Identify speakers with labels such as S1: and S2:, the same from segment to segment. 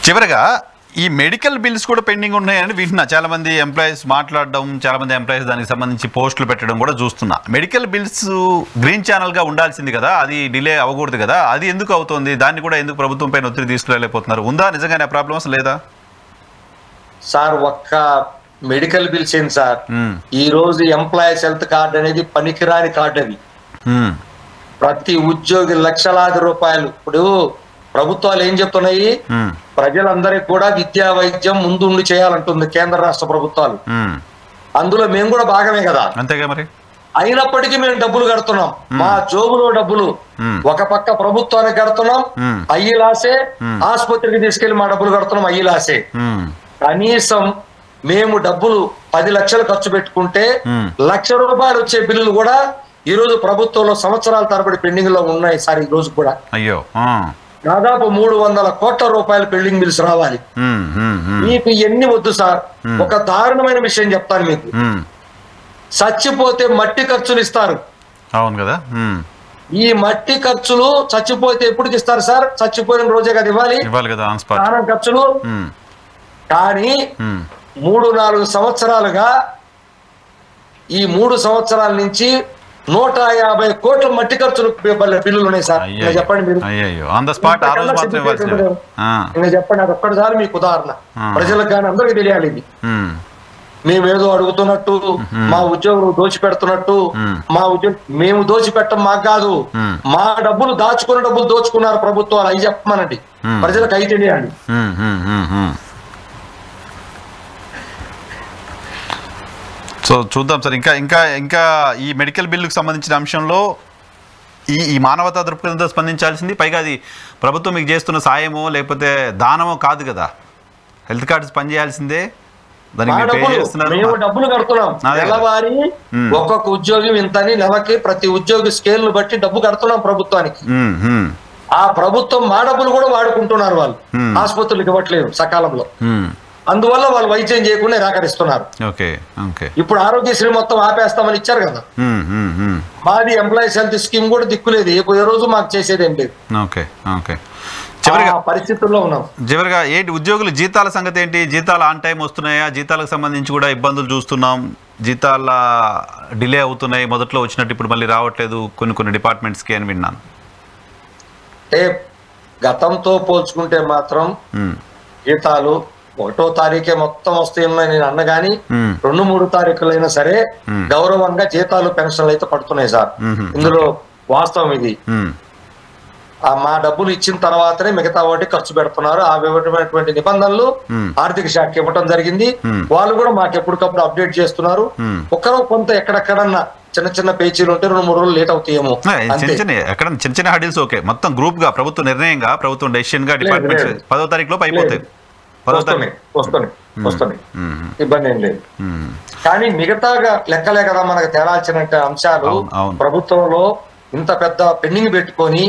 S1: చివరగా ఈ medical bills కూడా పెండింగ్ ఉన్నాయని వింటున్నా. చాలామంది ఎంప్లాయీస్ మాట్లాడడం, చాలామంది ఎంప్లాయీస్ దానికి సంబంధించి పోస్టులు పెట్టడం కూడా చూస్తున్నా. మెడికల్ బిల్స్ గ్రీన్ ఛానల్గా ఉండాల్సింది కదా, అది డిలే అవ్వకూడదు కదా, అది ఎందుకు అవుతుంది? దాన్ని కూడా ఎందుకు ప్రభుత్వం పైన ఒత్తిడి తీసుకురాలేకపోతున్నారు? ఉందా నిజంగానే ప్రాబ్లమ్స్ లేదా
S2: సార్? ఒక్క మెడికల్ బిల్స్ ఏంటి సార్, ఈ రోజు ఎంప్లాయీస్ హెల్త్ కార్డు అనేది పనికిరాని కార్డు. అది ప్రతి ఉద్యోగి లక్షలాది రూపాయలు. ఇప్పుడు ప్రభుత్వాలు ఏం చెప్తున్నాయి, ప్రజలందరికీ కూడా విద్యా వైద్యం ముందుండి చేయాలంటుంది కేంద్ర రాష్ట్ర ప్రభుత్వాలు. అందులో మేము కూడా భాగమే కదా.
S1: అంతేగా మరి.
S2: అయినప్పటికీ మేము డబ్బులు కడుతున్నాం, మా జోబులో డబ్బులు ఒక పక్క ప్రభుత్వానికి కడుతున్నాం, అయ్యిలాసే. ఆసుపత్రికి తీసుకెళ్లి మా డబ్బులు కడుతున్నాం, అయ్యిలాసే. కనీసం మేము డబ్బులు 10 లక్షలు ఖర్చు పెట్టుకుంటే ₹1,00,000 వచ్చే బిల్లులు కూడా ఈ రోజు ప్రభుత్వంలో సంవత్సరాల తరబడి పెండింగ్ లో ఉన్నాయి సార్. ఈ రోజు కూడా
S1: అయ్యో
S2: దాదాపు 300 కోట్ల రూపాయలు పెండింగ్ బిల్స్ రావాలి. మీకు ఎన్ని వద్దు సార్, ఒక దారుణమైన విషయం చెప్తాను మీకు. చచ్చిపోతే మట్టి ఖర్చులు ఇస్తారు.
S1: అవును కదా.
S2: ఈ మట్టి ఖర్చులు చచ్చిపోతే ఎప్పటికి ఇస్తారు సార్? చచ్చిపోయిన రోజే కదా ఇవ్వాలి
S1: కదా
S2: స్నానం ఖర్చులు. కానీ 3-4 సంవత్సరాలుగా, ఈ 3 సంవత్సరాల నుంచి 150 కోట్ల మట్టి ఖర్చులు బిల్లులు ఉన్నాయి సార్. చెప్పండి మీరు, చెప్పండి. అది ఒక్కటిసారి మీకు ఉదాహరణ, ప్రజలకు కానీ అందరికీ తెలియాలి. ఇది మేమేదో అడుగుతున్నట్టు, మా ఉద్యోగులు దోచిపెడుతున్నట్టు. మేము దోచిపెట్టం మాకు కాదు, మా డబ్బులు దాచుకున్న డబ్బులు దోచుకున్నారు ప్రభుత్వాలు. అవి చెప్పమనండి, ప్రజలకు అవి తెలియాలి.
S1: సో చూద్దాం సార్. ఇంకా ఈ మెడికల్ బిల్లుకు సంబంధించిన అంశంలో ఈ మానవతా దృక్పథంతో స్పందించాల్సింది. పైగా అది ప్రభుత్వం మీకు చేస్తున్న సాయమో లేకపోతే దానమో కాదు కదా, హెల్త్ కార్డ్స్ పనిచేయాల్సిందే.
S2: మేము డబ్బులు కడుతున్నాం నెలవారీ, ఒక్కొక్క ఉద్యోగి ఇంతని నెలకి ప్రతి ఉద్యోగి స్కేల్ ను బట్టి డబ్బు కడుతున్నాం ప్రభుత్వానికి. ఆ ప్రభుత్వం మా డబ్బులు కూడా వాడుకుంటున్నారు వాళ్ళు, ఆసుపత్రులకు ఇవ్వట్లేదు సకాలంలో. అందువల్ల వాళ్ళు వైద్యం చేయకుండా నిరాకరిస్తున్నారు. ఇప్పుడు ఆరోగ్యశ్రీ మొత్తం ఆపేస్తామని ఇచ్చారు కదా, మాది ఎంప్లాయీస్ హెల్త్ స్కీమ్ కూడా దిక్కులేదు. ఏ రోజు మాకు చేసేది ఏం లేదు. పరిస్థితుల్లో ఉన్నాం.
S1: చివరిగా ఏంటి ఉద్యోగుల జీతాల సంగతి ఏంటి? జీతాలు ఆన్ టైం వస్తున్నాయా? జీతాలకు సంబంధించి కూడా ఇబ్బందులు చూస్తున్నాం, జీతాల డిలే అవుతున్నాయి. మొదట్లో వచ్చినట్టు ఇప్పుడు మళ్ళీ రావట్లేదు కొన్ని డిపార్ట్మెంట్స్కి అని విన్నాను.
S2: అంటే గతంతో పోల్చుకుంటే మాత్రం జీతాలు 1వ తారీఖే మొత్తం వస్తాయని నేను అన్నగాని 2-3 తారీఖులైనా సరే గౌరవంగా జీతాలు పెన్షన్లు అయితే పడుతున్నాయి సార్. ఇందులో వాస్తవం ఇది. మా డబ్బులు ఇచ్చిన తర్వాతనే మిగతా వాటి ఖర్చు పెడుతున్నారు. ఆ విధమైనటువంటి నిబంధనలు ఆర్థిక శాఖ ఇవ్వడం జరిగింది. వాళ్ళు కూడా మాకు ఎప్పటికప్పుడు అప్డేట్ చేస్తున్నారు. ఒకరో కొంత ఎక్కడెక్కడన్నా చిన్న పేచీలు ఉంటే 2-3 రోజులు లేట్ అవుతాయేమో.
S1: చిన్న హడిల్స్ ఓకే, మొత్తం గ్రూప్ గా ప్రభుత్వ నిర్ణయంగా, ప్రభుత్వ డెసిషన్ గా డిపార్ట్మెంట్ 10వ తారీఖులో అయిపోతాయి.
S2: వస్తున్నాయి, ఇబ్బంది ఏం లేదు. కానీ మిగతాగా లెక్కలే కదా మనకు తేలాల్సిన అంశాలు. ప్రభుత్వంలో ఇంత పెద్ద పెండింగ్ పెట్టుకొని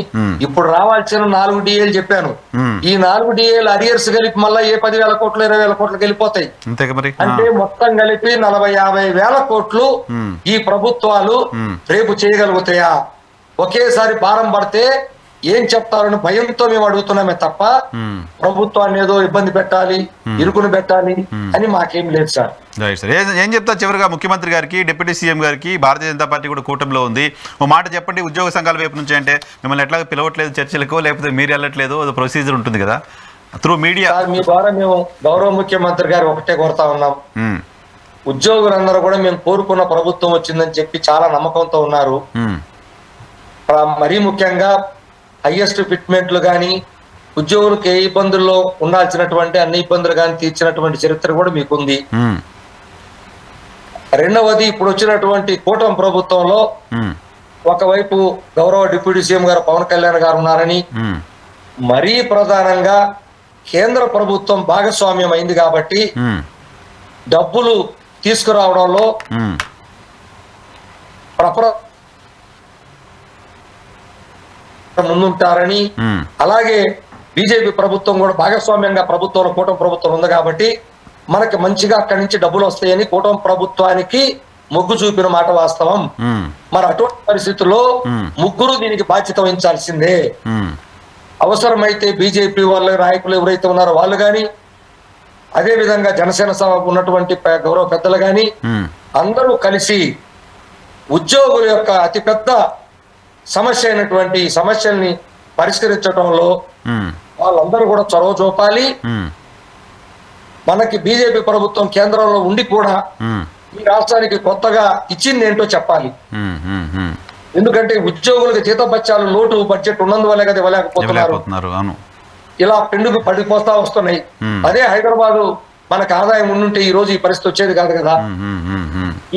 S2: ఇప్పుడు రావాల్సిన 4 DAలు చెప్పాను. ఈ 4 DAలు అరియర్స్ కలిపి మళ్ళీ 10,000 కోట్లు 20,000 కోట్లు వెళ్ళిపోతాయి. అంటే మొత్తం కలిపి 40-50 వేల కోట్లు ఈ ప్రభుత్వాలు రేపు చేయగలుగుతాయా? ఒకేసారి భారం పడితే ఏం చెప్తారని భయంతో మేము అడుగుతున్నామే తప్ప ప్రభుత్వాన్ని ఏదో ఇబ్బంది పెట్టాలి, ఇరుకును పెట్టాలి అని మాకేం లేదు సార్.
S1: ఏం చెప్తా చివరిగా ముఖ్యమంత్రి గారికి, డిప్యూటీ సీఎం గారికి, భారతీయ జనతా పార్టీ కూడా కూటమిలో ఉంది, ఓ మాట చెప్పండి. ఉద్యోగ సంఘాల వైపు నుంచి అంటే మిమ్మల్ని ఎట్లా పిలవట్లేదు చర్చలకు, లేకపోతే మీరు వెళ్ళట్లేదు, అది ప్రొసీజర్ ఉంటుంది కదా త్రూ మీడియా.
S2: మీ ద్వారా మేము గౌరవ ముఖ్యమంత్రి గారు ఒకటే కోరుతా ఉన్నాం, ఉద్యోగులందరూ కూడా మేము కోరుకున్న ప్రభుత్వం వచ్చిందని చెప్పి చాలా నమ్మకంతో ఉన్నారు. మరీ ముఖ్యంగా హైయెస్ట్ ఫిట్మెంట్లు కానీ, ఉద్యోగులకు ఏ ఇబ్బందుల్లో ఉండాల్సినటువంటి అన్ని ఇబ్బందులు కానీ తీర్చినటువంటి చరిత్ర కూడా మీకుంది. రెండవది, ఇప్పుడు వచ్చినటువంటి కూటమి ప్రభుత్వంలో ఒకవైపు గౌరవ డిప్యూటీ సీఎం గారు పవన్ కళ్యాణ్ గారు ఉన్నారని, మరీ ప్రధానంగా కేంద్ర ప్రభుత్వం భాగస్వామ్యం అయింది కాబట్టి డబ్బులు తీసుకురావడంలో ముందుంటారని, అలాగే బీజేపీ ప్రభుత్వం కూడా భాగస్వామ్యంగా ప్రభుత్వంలో కూటమి ప్రభుత్వం ఉంది కాబట్టి మనకి మంచిగా అక్కడి నుంచి డబ్బులు వస్తాయని కూటమి ప్రభుత్వానికి మొగ్గు చూపిన మాట వాస్తవం. మరి అటువంటి పరిస్థితుల్లో ముగ్గురు దీనికి బాధ్యత వహించాల్సిందే. అవసరమైతే బీజేపీ వాళ్ళ నాయకులు ఎవరైతే ఉన్నారో వాళ్ళు కానీ, అదే విధంగా జనసేన ఉన్నటువంటి గౌరవ పెద్దలు కానీ అందరూ కలిసి ఉద్యోగుల యొక్క అతిపెద్ద సమస్య అయినటువంటి సమస్యల్ని పరిష్కరించడంలో వాళ్ళందరూ కూడా చొరవ చూపాలి. మనకి బీజేపీ ప్రభుత్వం కేంద్రంలో ఉండి కూడా ఈ రాష్ట్రానికి కొత్తగా ఇచ్చింది ఏంటో చెప్పాలి. ఎందుకంటే ఉద్యోగులకు జీతభత్యాలు లోటు బడ్జెట్ ఉన్నందువల్లే కదా ఇవ్వలేకపోతున్నారు. ఇలా పెండుకు పడిపోతా వస్తున్నాయి. అదే హైదరాబాదు మనకు ఆదాయం ఉండుంటే ఈ రోజు ఈ పరిస్థితి వచ్చేది కాదు కదా.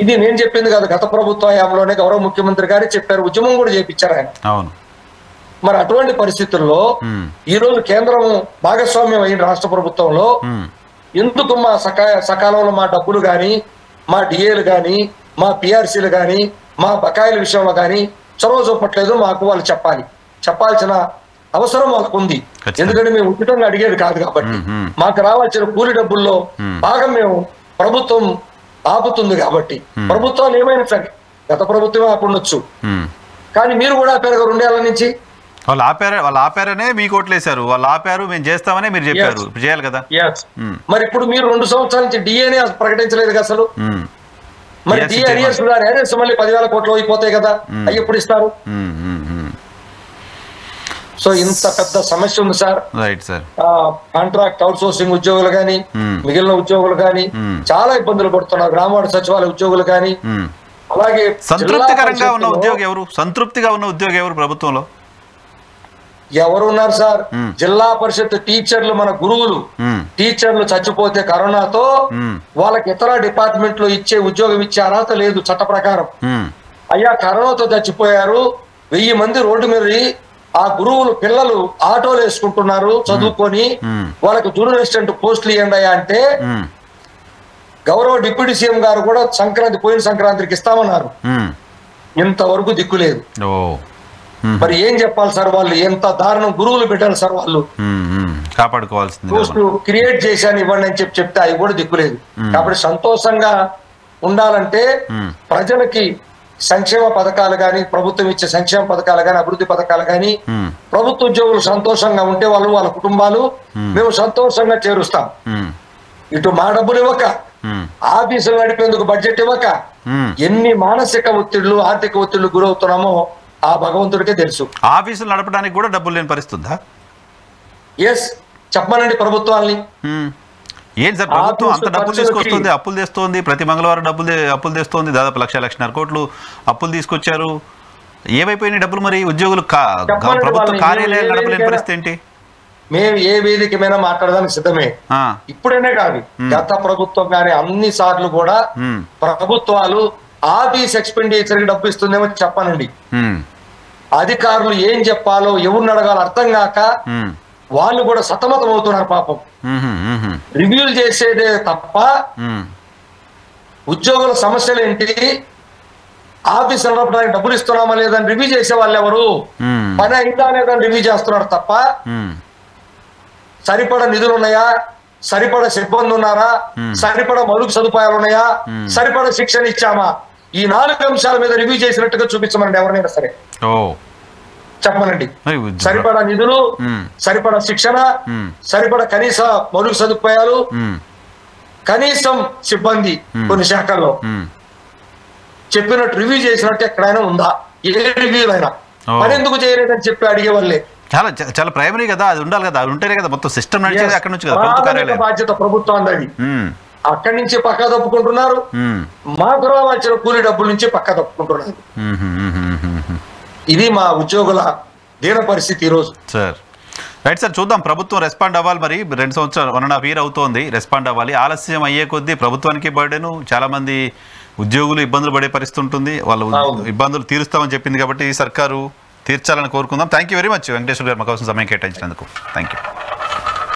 S2: ఇది నేను చెప్పింది కాదు, గత ప్రభుత్వ హయాంలోనే గౌరవ ముఖ్యమంత్రి గారు చెప్పారు, ఉద్యమం కూడా చేపించారు ఆయన. మరి అటువంటి పరిస్థితుల్లో ఈ రోజు కేంద్రం భాగస్వామ్యం అయిన రాష్ట్ర ప్రభుత్వంలో ఎందుకు మా సకాలంలో మా డబ్బులు కానీ, మా డిఏలు కానీ, మా పిఆర్సీలు కానీ, మా బకాయిల విషయంలో కానీ చొరవ చూపట్లేదు? మాకు వాళ్ళు చెప్పాల్సిన అవసరం వాళ్ళకు ఉంది. ఎందుకంటే మేము ఉచితంగా అడిగేది కాదు కాబట్టి. మాకు రావాల్సిన కూలి డబ్బుల్లో భాగం మేము ప్రభుత్వం ఆపుతుంది కాబట్టి. ప్రభుత్వాలు ఏమైనా సరే, గత ప్రభుత్వమే ఆపుండొచ్చు, కానీ మీరు కూడా ఆపారు 2 ఏళ్ల నుంచి.
S1: వాళ్ళు ఆపారనే మీకు ఓట్లేశారు, వాళ్ళు ఆపారు, మేము చేస్తామని మీరు చెప్పారు, చేయాలి కదా.
S2: మరి ఇప్పుడు మీరు 2 సంవత్సరాల నుంచి డిఏనే ప్రకటించలేదు కదా అసలు. మరి డిఏ అరియర్స్ మళ్ళీ 10,000 కోట్లు అయిపోతాయి కదా, అవి ఎప్పుడు ఇస్తారు? సో ఇంత పెద్ద సమస్య ఉంది సార్. కాంట్రాక్ట్ అవుట్ సోర్సింగ్ ఉద్యోగులు కానీ, మిగిలిన ఉద్యోగులు కానీ చాలా ఇబ్బందులు పడుతున్నారు. గ్రామవార్డు సచివాలయ ఉద్యోగులు కానీ. అలాగే
S1: సంతృప్తికరంగా ఉన్న ఉద్యోగి ఎవరు, సంతృప్తిగా ఉన్న ఉద్యోగి ఎవరు ప్రభుత్వంలో?
S2: ఎవరున్నారు సార్? జిల్లా పరిషత్ టీచర్లు, మన గురువులు టీచర్లు చచ్చిపోతే కరోనాతో వాళ్ళకి ఇతర డిపార్ట్మెంట్ లో ఇచ్చే ఉద్యోగం ఇచ్చే అర్హత లేదు చట్ట ప్రకారం. అయ్యా కరోనాతో చచ్చిపోయారు, 1000 మంది రోడ్డు మీద. ఆ గురువులు పిల్లలు ఆటోలు వేసుకుంటున్నారు చదువుకొని, వాళ్ళకి జూనియర్ అసిస్టెంట్ పోస్టులు ఇవ్వండి అంటే గౌరవ డిప్యూటీ సీఎం గారు కూడా పోయిన సంక్రాంతికి ఇస్తామన్నారు. ఇంతవరకు దిక్కు లేదు. మరి ఏం చెప్పాలి సార్? వాళ్ళు ఎంత దారుణం గురువులు పెట్టాలి సార్. వాళ్ళు
S1: కాపాడుకోవాల్సింది
S2: పోస్టు క్రియేట్ చేశాను ఇవ్వండి అని చెప్తే అవి కూడా దిక్కులేదు. కాబట్టి సంతోషంగా ఉండాలంటే ప్రజలకి సంక్షేమ పథకాలు కానీ, ప్రభుత్వం ఇచ్చే సంక్షేమ పథకాలు కానీ, అభివృద్ధి పథకాలు కానీ, ప్రభుత్వ ఉద్యోగులు సంతోషంగా ఉంటే వాళ్ళు వాళ్ళ కుటుంబాలు మేము సంతోషంగా చేరుస్తాం. ఇటు మా డబ్బులు ఇవ్వక, ఆఫీసులు నడిపేందుకు బడ్జెట్ ఇవ్వక ఎన్ని మానసిక ఒత్తిళ్లు, ఆర్థిక ఒత్తిళ్లు గురవుతున్నామో ఆ భగవంతుడికే తెలుసు.
S1: ఆఫీసులు నడపడానికి కూడా డబ్బులు లేని పరిస్థితుందా?
S2: ఎస్, చెప్పమనండి ప్రభుత్వాల్ని.
S1: ఏంటి సార్ ప్రభుత్వం అంత డబ్బులు తీసుకొస్తుంది, అప్పులు తెస్తోంది, ప్రతి మంగళవారం అప్పులు తెస్తోంది, దాదాపు 1,00,000-1,50,000 కోట్లు అప్పులు తీసుకొచ్చారు. ఏమైపోయినాయి డబ్బులు? మరి ఉద్యోగులు ప్రభుత్వ కార్యాలయాలు నడపలేని పరిస్థితి ఏంటి?
S2: మేము ఏ వేదిక మీద మాట్లాడడానికి సిద్ధమే. ఇప్పుడైనా కాదు, గత ప్రభుత్వం కానీ అన్ని సార్లు కూడా ప్రభుత్వాలు ఆఫీస్ ఎక్స్పెండిచర్ కి డబ్బు ఇస్తుందేమో చెప్పానండి. అధికారులు ఏం చెప్పాలో ఎవరిని అడగాలో అర్థం కాక వాళ్ళు కూడా సతమతం అవుతున్నారు పాపం. రివ్యూలు చేసేదే తప్ప ఉద్యోగుల సమస్యలు ఏంటి, ఆఫీస్ నడపడానికి డబ్బులు ఇస్తున్నామా లేదని రివ్యూ చేసే వాళ్ళు ఎవరు? పని అయిందా లేదని రివ్యూ చేస్తున్నారు తప్ప సరిపడ నిధులు ఉన్నాయా, సరిపడ సిబ్బంది ఉన్నారా, సరిపడ మౌలిక సదుపాయాలు ఉన్నాయా, సరిపడ శిక్షణ ఇచ్చామా, ఈ 4 అంశాల మీద రివ్యూ చేసినట్టుగా చూపించమనండి ఎవరినైనా సరే. చెప్పమనండి. సరిపడా నిధులు, సరిపడా శిక్షణ, సరిపడా కనీస మౌలిక సదుపాయాలు, కనీసం సిబ్బంది కొన్ని శాఖల్లో చెప్పినట్టు రివ్యూ చేసినట్టు ఎక్కడైనా ఉందా? ఏ రివ్యూలైనా మరి ఎందుకు చేయలేదని చెప్పి అడిగే వాళ్ళే.
S1: చాలా ప్రైమరీ కదా, అది ఉండాలి కదా, అది ఉంటేనే కదా మొత్తం సిస్టమ్ నడిచేది అక్కడ నుంచి కదా.
S2: బాధ్యత ప్రభుత్వం అది. అక్కడి నుంచి పక్కా తప్పుకుంటున్నారు, మాకు రావాల్సిన కూలీ డబ్బుల నుంచి పక్కా తప్పుకుంటున్నారు. ఇది మా ఉద్యోగుల దీన పరిస్థితి ఈరోజు.
S1: సార్ రైట్ సార్, చూద్దాం ప్రభుత్వం రెస్పాండ్ అవ్వాలి. మరి 2 సంవత్సరాలు 1.5 year అవుతోంది, రెస్పాండ్ అవ్వాలి. ఆలస్యం అయ్యే కొద్దీ ప్రభుత్వానికి బర్డెను, చాలా మంది ఉద్యోగులు ఇబ్బందులు పడే పరిస్థితి ఉంటుంది. వాళ్ళు ఇబ్బందులు తీరుస్తామని చెప్పింది కాబట్టి సర్కారు తీర్చాలని కోరుకుందాం. Thank you very much Venkateswara గారు, మా కోసం సమయం కేటాయించినందుకు థ్యాంక్ యూ.